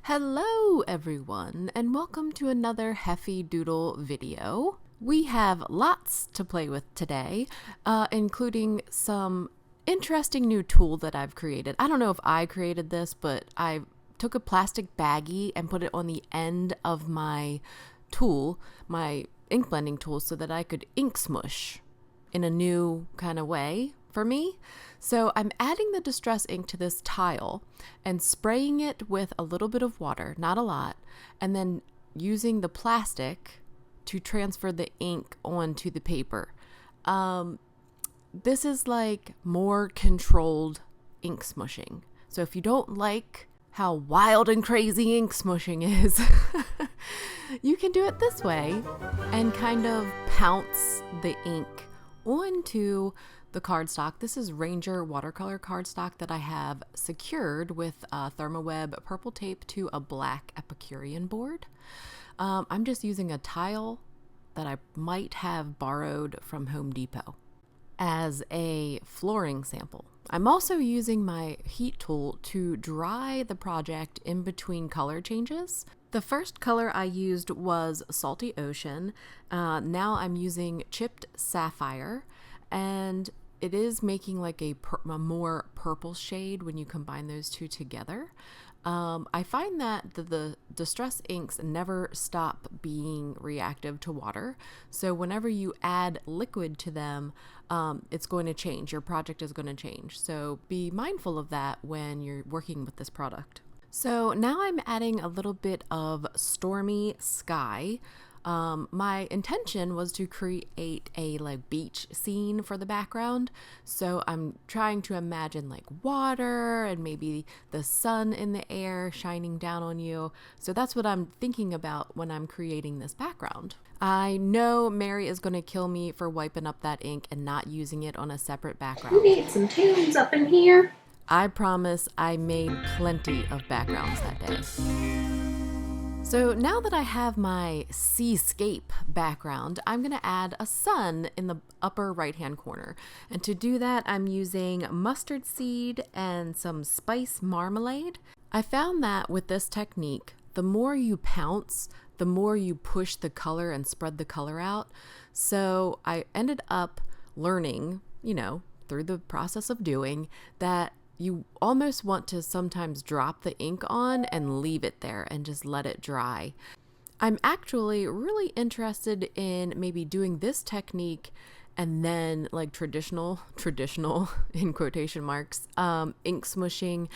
Hello everyone, and welcome to another Heffy Doodle video. We have lots to play with today, including some interesting new tool that I've created. I don't know if I created this, but I took a plastic baggie and put it on the end of my tool, my ink blending tool, so that I could ink smoosh in a new kind of way for me. So I'm adding the distress ink to this tile and spraying it with a little bit of water, not a lot, and then using the plastic to transfer the ink onto the paper. This is like more controlled ink smushing. So if you don't like how wild and crazy ink smushing is, you can do it this way and kind of pounce the ink onto the cardstock. This is Ranger watercolor cardstock that I have secured with Thermoweb purple tape to a black Epicurean board. I'm just using a tile that I might have borrowed from Home Depot as a flooring sample. I'm also using my heat tool to dry the project in between color changes. The first color I used was Salty Ocean. Now I'm using Chipped Sapphire, and it is making like a more purple shade when you combine those two together. I find that the distress inks never stop being reactive to water. So whenever you add liquid to them, it's going to change. Your project is going to change. So be mindful of that when you're working with this product. So now I'm adding a little bit of Stormy Sky. My intention was to create a beach scene for the background. So I'm trying to imagine like water and maybe the sun in the air shining down on you. So that's what I'm thinking about when I'm creating this background. I know Mary is going to kill me for wiping up that ink and not using it on a separate background. We need some tunes up in here. I promise I made plenty of backgrounds that day. So now that I have my seascape background, I'm going to add a sun in the upper right hand corner. And to do that, I'm using mustard seed and some spice marmalade. I found that with this technique, the more you pounce, the more you push the color and spread the color out. So I ended up learning, through the process of doing, that you almost want to sometimes drop the ink on and leave it there and just let it dry. I'm actually really interested in maybe doing this technique and then like traditional in quotation marks, ink smushing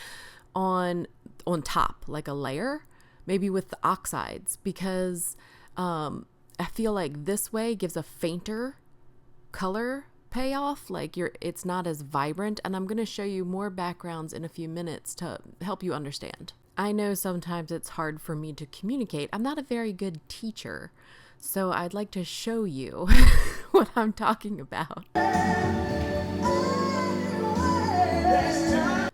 on top, like a layer, maybe with the oxides, because I feel like this way gives a fainter color payoff, it's not as vibrant, and I'm going to show you more backgrounds in a few minutes to help you understand. I know sometimes it's hard for me to communicate. I'm not a very good teacher, so I'd like to show you what I'm talking about.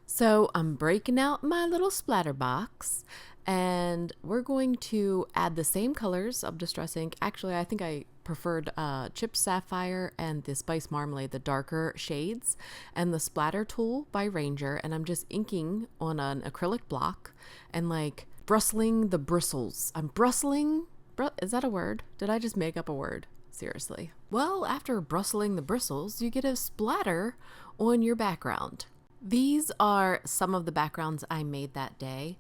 So I'm breaking out my little splatter box, and we're going to add the same colors of distress ink. Actually, I think I preferred Chipped Sapphire and the Spice Marmalade, the darker shades, and the splatter tool by Ranger. And I'm just inking on an acrylic block and like bristling the bristles. I'm bristling. Is that a word? Did I just make up a word? Seriously. Well, after bristling the bristles, you get a splatter on your background. These are some of the backgrounds I made that day.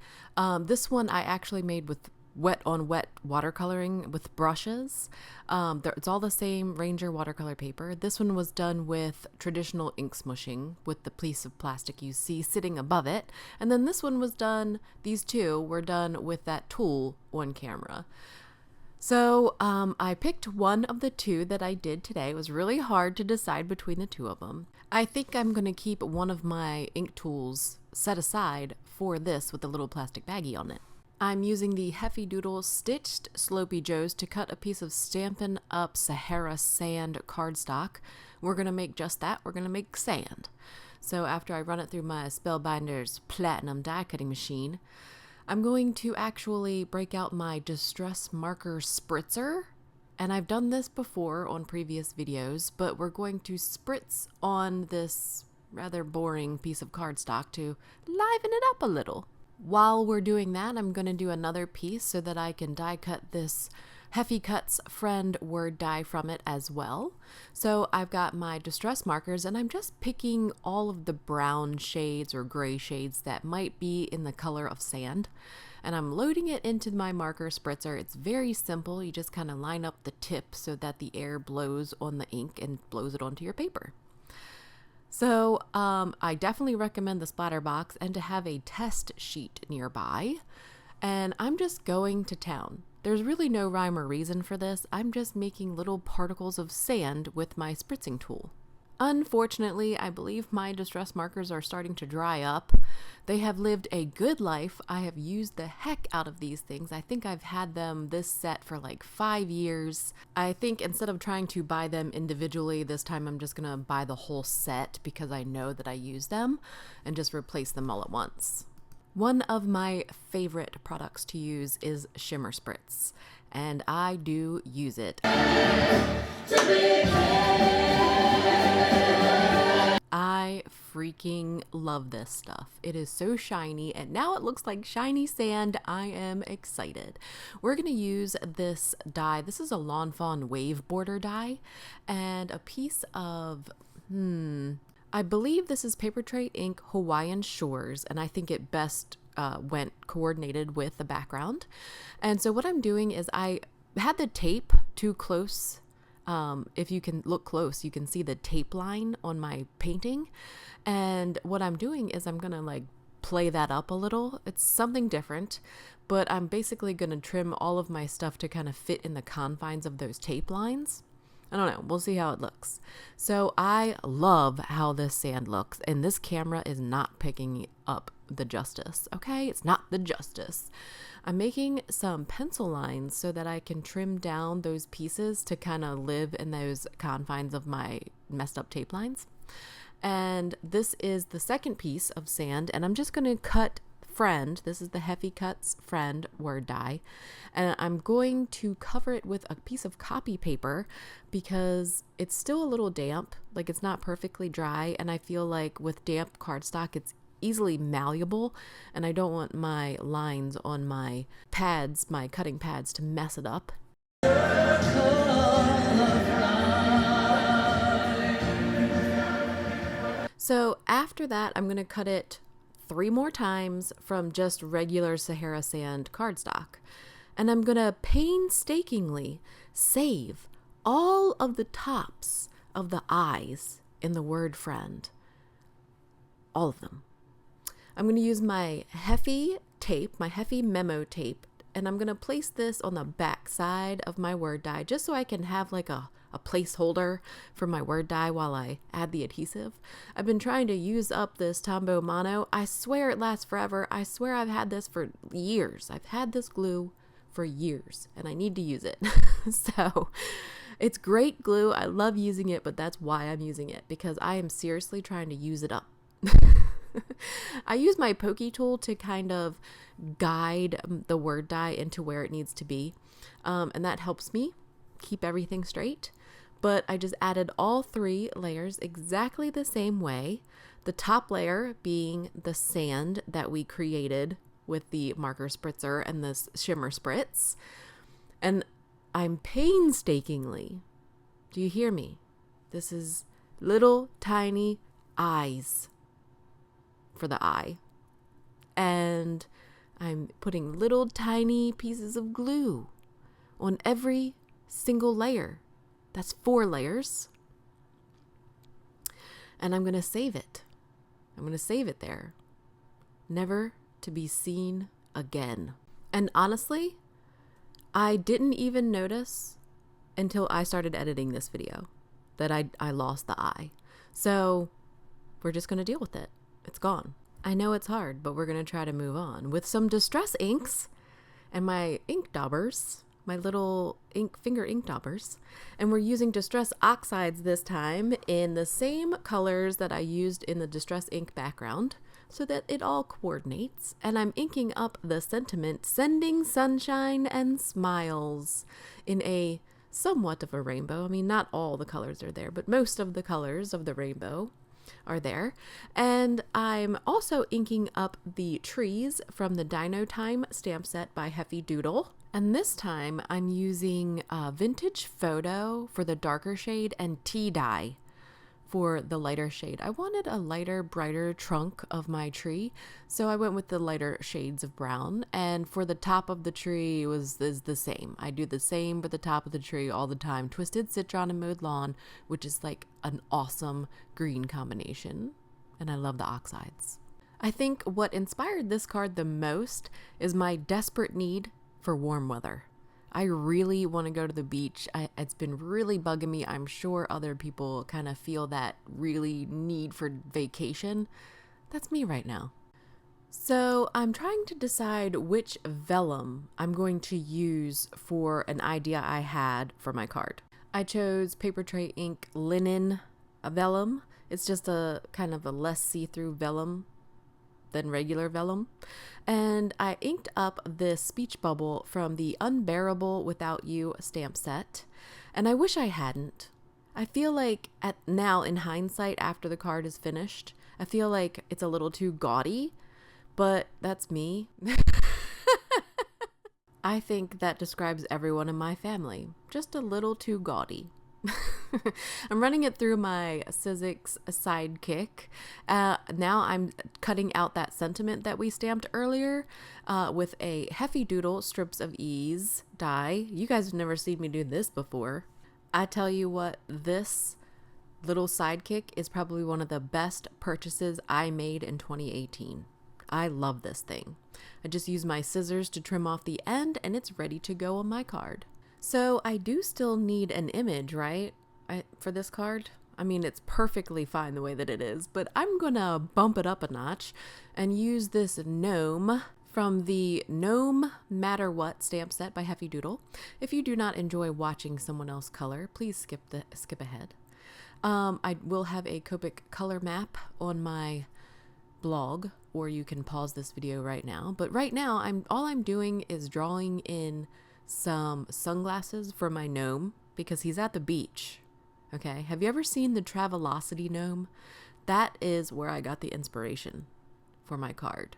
This one I actually made with wet on wet watercoloring with brushes. It's all the same Ranger watercolor paper. This one was done with traditional ink smushing with the piece of plastic you see sitting above it. And then this one was done, these two were done with that tool on camera. So I picked one of the two that I did today. It was really hard to decide between the two of them. I think I'm going to keep one of my ink tools set aside for this with the little plastic baggie on it. I'm using the Heffy Doodle Stitched Slopey Joes to cut a piece of Stampin' Up! Sahara Sand cardstock. We're going to make just that. We're going to make sand. So after I run it through my Spellbinder's Platinum die cutting machine, I'm going to actually break out my Distress Marker Spritzer. And I've done this before on previous videos, but we're going to spritz on this rather boring piece of cardstock to liven it up a little. while we're doing that, I'm going to do another piece so that I can die cut this Heffy Cuts Friend word die from it as well. So I've got my distress markers, and I'm just picking all of the brown shades or gray shades that might be in the color of sand. And I'm loading it into my marker spritzer. It's very simple. You just kind of line up the tip so that the air blows on the ink and blows it onto your paper. So I definitely recommend the splatter box and to have a test sheet nearby. And I'm just going to town. There's really no rhyme or reason for this. I'm just making little particles of sand with my spritzing tool. Unfortunately, I believe my distress markers are starting to dry up. They have lived a good life. I have used the heck out of these things. I think I've had them this set for like 5 years. I think instead of trying to buy them individually, this time I'm just gonna buy the whole set because I know that I use them and just replace them all at once. One of my favorite products to use is Shimmer Spritz, and I do use it. I freaking love this stuff. It is so shiny, and now it looks like shiny sand. I am excited. We're going to use this die. This is a Lawn Fawn wave border die, and a piece of, I believe this is Paper Tray Ink Hawaiian Shores, and I think it best went coordinated with the background. And so what I'm doing is I had the tape too close. If you can look close, you can see the tape line on my painting. And what I'm doing is I'm gonna like play that up a little. It's something different, but I'm basically gonna trim all of my stuff to kind of fit in the confines of those tape lines. I don't know. We'll see how it looks. So I love how this sand looks, and this camera is not picking up the justice. Okay, it's not the justice. I'm making some pencil lines so that I can trim down those pieces to kind of live in those confines of my messed up tape lines. And this is the second piece of sand, and I'm just going to cut Friend. This is the Heffy Cuts Friend word die, and I'm going to cover it with a piece of copy paper because it's still a little damp, like it's not perfectly dry, and I feel like with damp cardstock it's easily malleable, and I don't want my lines on my pads, my cutting pads, to mess it up. So after that, I'm going to cut it 3 more times from just regular Sahara sand cardstock. And I'm going to painstakingly save all of the tops of the eyes in the word friend. All of them. I'm going to use my Heffy tape, my Heffy MEMO tape, and I'm going to place this on the back side of my word die just so I can have like a placeholder for my word die while I add the adhesive. I've been trying to use up this Tombow Mono. I swear it lasts forever. I swear I've had this for years. I've had this glue for years and I need to use it. So it's great glue. I love using it, but that's why I'm using it, because I am seriously trying to use it up. I use my pokey tool to kind of guide the word die into where it needs to be, and that helps me keep everything straight. But I just added all 3 layers exactly the same way, the top layer being the sand that we created with the marker spritzer and this shimmer spritz, and I'm painstakingly, do you hear me? This is little tiny eyes for the eye, and I'm putting little tiny pieces of glue on every single layer. That's 4 layers, and I'm going to save it. I'm going to save it there, never to be seen again. And honestly, I didn't even notice until I started editing this video that I lost the eye. So we're just going to deal with it. It's gone. I know it's hard, but we're going to try to move on with some distress inks and my ink daubers, my little finger ink daubers. And we're using distress oxides this time in the same colors that I used in the distress ink background so that it all coordinates. And I'm inking up the sentiment, sending sunshine and smiles, in a somewhat of a rainbow. I mean, not all the colors are there, but most of the colors of the rainbow. are there. And I'm also inking up the trees from the DINO Time stamp set by Heffy Doodle. And this time I'm using Vintage Photo for the darker shade and tea dye for the lighter shade. I wanted a lighter, brighter trunk of my tree, so I went with the lighter shades of brown. And for the top of the tree is the same. I do the same for the top of the tree all the time. Twisted Citron and Mowed Lawn, which is like an awesome green combination. And I love the oxides. I think what inspired this card the most is my desperate need for warm weather. I really want to go to the beach. It's been really bugging me. I'm sure other people kind of feel that really need for vacation. That's me right now. So I'm trying to decide which vellum I'm going to use for an idea I had for my card. I chose Paper Tray Ink Linen Vellum. It's just a kind of a less see-through vellum than regular vellum. And I inked up this speech bubble from the Unbearable Without You stamp set. And I wish I hadn't. I feel like now in hindsight, after the card is finished, I feel like it's a little too gaudy, but that's me. I think that describes everyone in my family. Just a little too gaudy. I'm running it through my Sizzix Sidekick. Now I'm cutting out that sentiment that we stamped earlier with a Heffy Doodle Strips of Ease die. You guys have never seen me do this before. I tell you what, this little sidekick is probably one of the best purchases I made in 2018. I love this thing. I just use my scissors to trim off the end and it's ready to go on my card. So I do still need an image, right? For this card? I mean, it's perfectly fine the way that it is, but I'm gonna bump it up a notch and use this gnome from the Gnome Matter What stamp set by Heffy Doodle. If you do not enjoy watching someone else color, please skip ahead. I will have a Copic color map on my blog, or you can pause this video right now. But right now, all I'm doing is drawing in some sunglasses for my gnome because he's at the beach. Okay, have you ever seen the Travelocity Gnome? That is where I got the inspiration for my card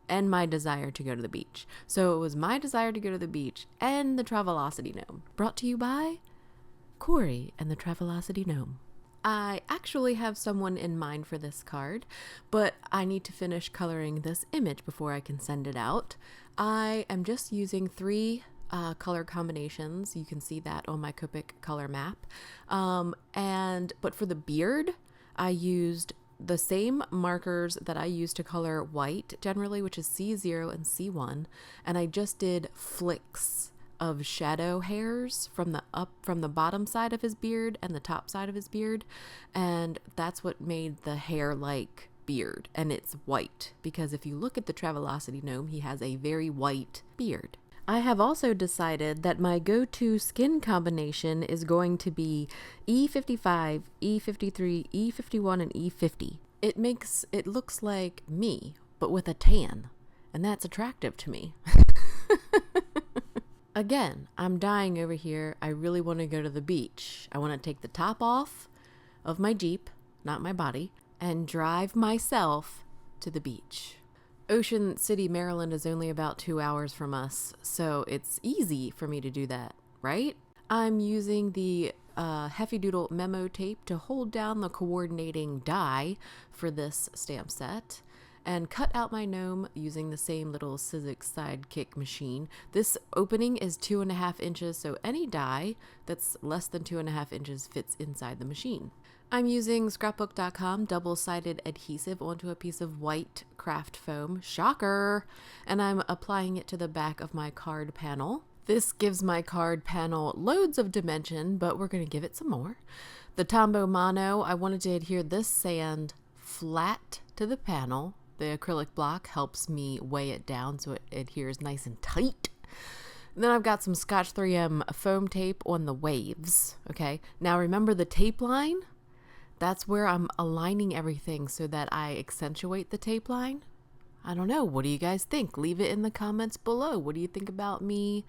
and my desire to go to the beach. So it was my desire to go to the beach and the Travelocity Gnome. Brought to you by Corey and the Travelocity Gnome. I actually have someone in mind for this card, but I need to finish coloring this image before I can send it out. I am just using 3 color combinations. You can see that on my Copic color map. But for the beard, I used the same markers that I use to color white generally, which is C0 and C1. And I just did flicks of shadow hairs from the bottom side of his beard and the top side of his beard. And that's what made the hair-like beard. And it's white because if you look at the Travelocity Gnome, he has a very white beard. I have also decided that my go-to skin combination is going to be E55, E53, E51, and E50. It looks like me, but with a tan, and that's attractive to me. Again, I'm dying over here. I really want to go to the beach. I want to take the top off of my Jeep, not my body, and drive myself to the beach. Ocean City, Maryland is only about 2 hours from us, so it's easy for me to do that, right? I'm using the Heffy Doodle memo tape to hold down the coordinating die for this stamp set and cut out my gnome using the same little Sizzix Sidekick machine. This opening is 2.5 inches, so any die that's less than 2.5 inches fits inside the machine. I'm using scrapbook.com double-sided adhesive onto a piece of white craft foam, shocker, and I'm applying it to the back of my card panel. This gives my card panel loads of dimension, but we're going to give it some more. The Tombow Mono, I wanted to adhere this sand flat to the panel. The acrylic block helps me weigh it down so it adheres nice and tight. And then I've got some Scotch 3M foam tape on the waves. Okay, now remember the tape line? That's where I'm aligning everything so that I accentuate the tape line. I don't know. What do you guys think? Leave it in the comments below. What do you think about me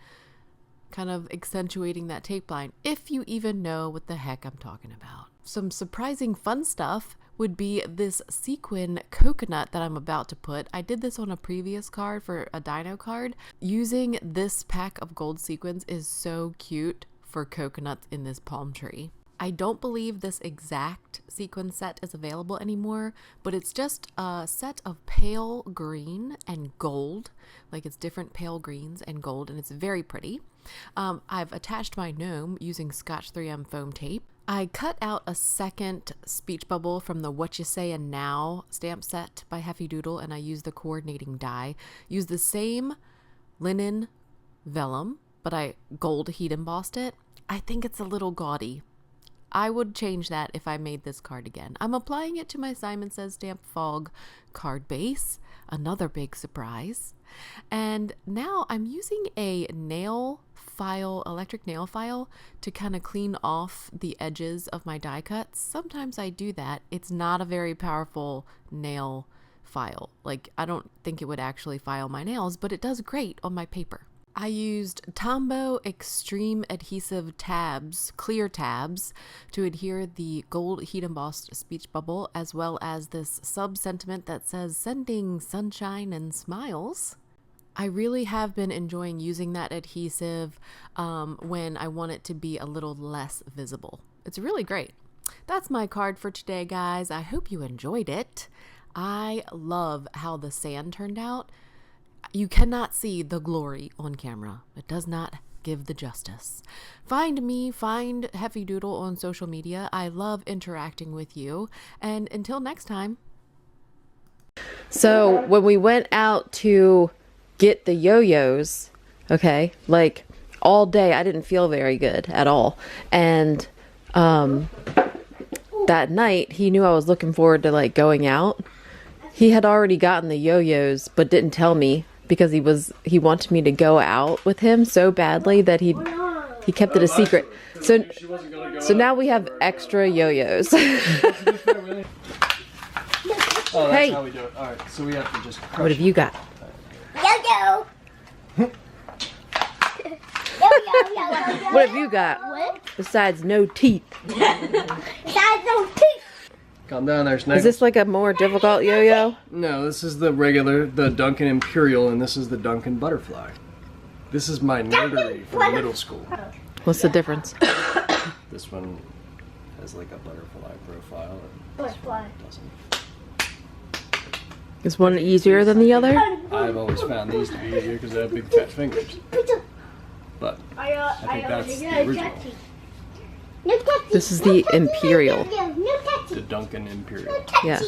kind of accentuating that tape line? If you even know what the heck I'm talking about. Some surprising fun stuff would be this sequin coconut that I'm about to put. I did this on a previous card for a DINO card. Using this pack of gold sequins is so cute for coconuts in this palm tree. I don't believe this exact sequin set is available anymore, but it's just a set of pale green and gold. Like it's different pale greens and gold, and it's very pretty. I've attached my gnome using Scotch 3M foam tape. I cut out a second speech bubble from the What You Say and Now stamp set by Heffy Doodle, and I used the coordinating die. Used the same linen vellum, but I gold heat embossed it. I think it's a little gaudy. I would change that if I made this card again. I'm applying it to my Simon Says Stamp Fog card base. Another big surprise. And now I'm using a nail file, electric nail file, to kind of clean off the edges of my die cuts. Sometimes I do that. It's not a very powerful nail file. Like, I don't think it would actually file my nails, but it does great on my paper. I used Tombow Extreme Adhesive tabs, clear tabs, to adhere the gold heat embossed speech bubble, as well as this sub-sentiment that says, "Sending sunshine and smiles." I really have been enjoying using that adhesive when I want it to be a little less visible. It's really great. That's my card for today, guys. I hope you enjoyed it. I love how the sand turned out. You cannot see the glory on camera. It does not give the justice. Find me, find Heffy Doodle on social media. I love interacting with you. And until next time. So when we went out to get the yo-yos, okay, like all day I didn't feel very good at all. And that night he knew I was looking forward to like going out. He had already gotten the yo-yos but didn't tell me, because he wanted me to go out with him so badly that he kept it a secret. So now we have extra yo-yos. Oh, that's how we do it. Alright, so we have to just crush What have you got? Yo-yo! What have you got? Besides no teeth. Besides no teeth! Calm down there, Snake. Is this like a more difficult yo-yo? No, this is the regular, the Duncan Imperial, and this is the Duncan Butterfly. This is my nerdery from middle school. What's the difference? This one has like a butterfly profile. And Butterfly. doesn't. Is one easier than the other? I've always found these to be easier because they have big fat fingers. But I think that's the original. This is the Imperial. The Duncan Imperial. Yeah.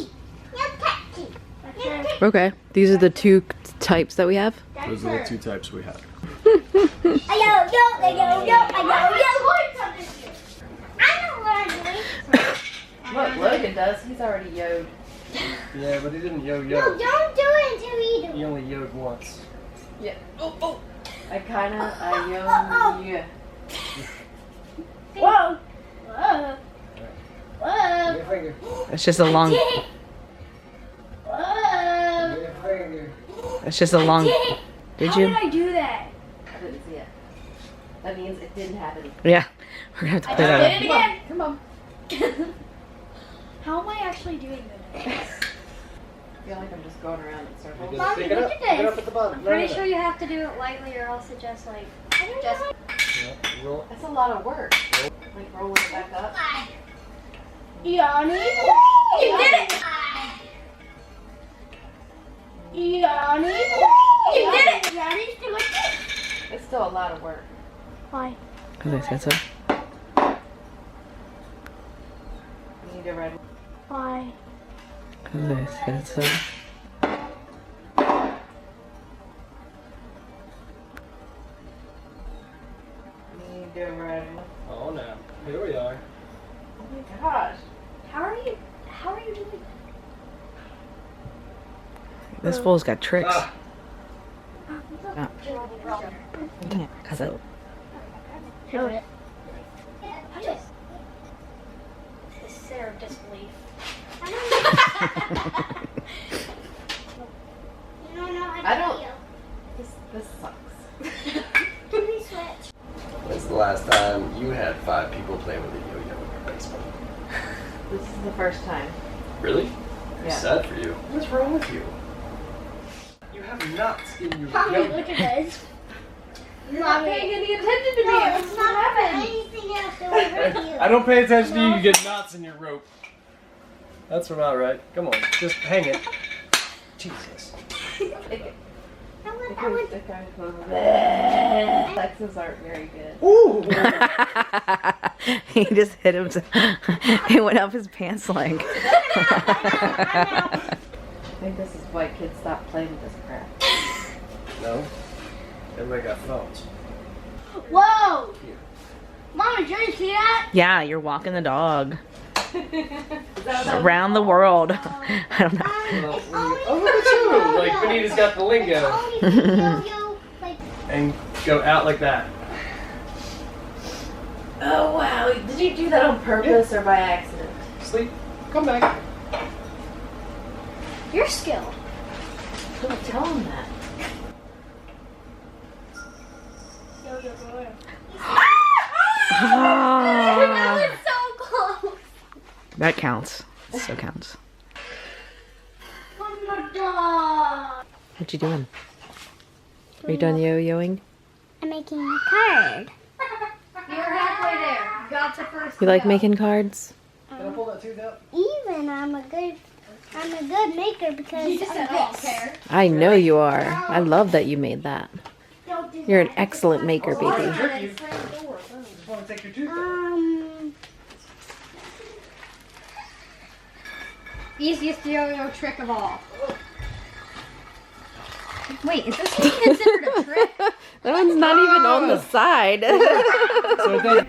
Okay. These are the two types that we have? Those are the two types we have. Look, Logan does. He's already yo'd. Yeah, but he didn't yo-yo. No, don't do it until we do it. He only yo'd once. Yeah. Oh. I yo. Yeah. Whoa. Whoa. Whoa. Give me a finger. It's just a long. Whoa. Give me a finger. It's just a long. Did How you? did I do that? I didn't see it. That means it didn't happen. Yeah, we're gonna have to I play did that it up. again. Come on. How am I actually doing this? I feel like I'm just going around in circles. Just Mommy, pick it look up. at Pick it this. up at the bottom. I'm No, pretty no, no. sure you have to do it lightly or else it just like, Just Yeah, roll. That's a lot of work. Like rolling it back up. Yanni. You did it. Yanni. You did it. Yanni's doing it. It's still a lot of work. Why? Because I said so. You need a red one. Why? Because I said so. You need a red one. Oh, no. Here we are. Oh my gosh. how are you doing that? This fool's got tricks. Ah. Because I... Show it. I just sit or disbelief. You don't know how to I don't- feel. This sucks. Can we switch? When's the last time you had 5 people play with a yo-yo in your basement? This is the first time. Really? Yeah. Sad for you. What's wrong with you? You have nuts in your Mommy, yolk. look at this. You're not paying any attention to me. No, What's it's not happening? anything else that will hurt you. I don't pay attention to you. You get knots in your rope. That's not right. Come on, just hang it. Jesus. Lexus aren't very good. Ooh. He just hit him. He went up his pants leg. I think this is why kids stop playing with this crap. No. Everybody got phones. Whoa! Mama, did you see that? Yeah, you're walking the dog around the world. I don't know. Oh, look at you! Like Benita's got the lingo. And go out like that. Oh wow, did you do that on purpose or by accident? Sleep. Come back. You're skilled. Don't tell him that. Ah, So close. that counts. So counts. Oh my God. What you doing? Are you done yo-yoing? I'm making a card. You're halfway there. You got to first. You like making cards? Can I pull that tooth out? Even I'm a good maker because You just of said, I don't this. care. I know you are. I love that you made that. Don't do You're an that. excellent maker, baby. Trick you. Just want to take your tooth out. Easiest yo-yo trick of all. Wait, is this even considered a trick? That one's not even on the side. So it does.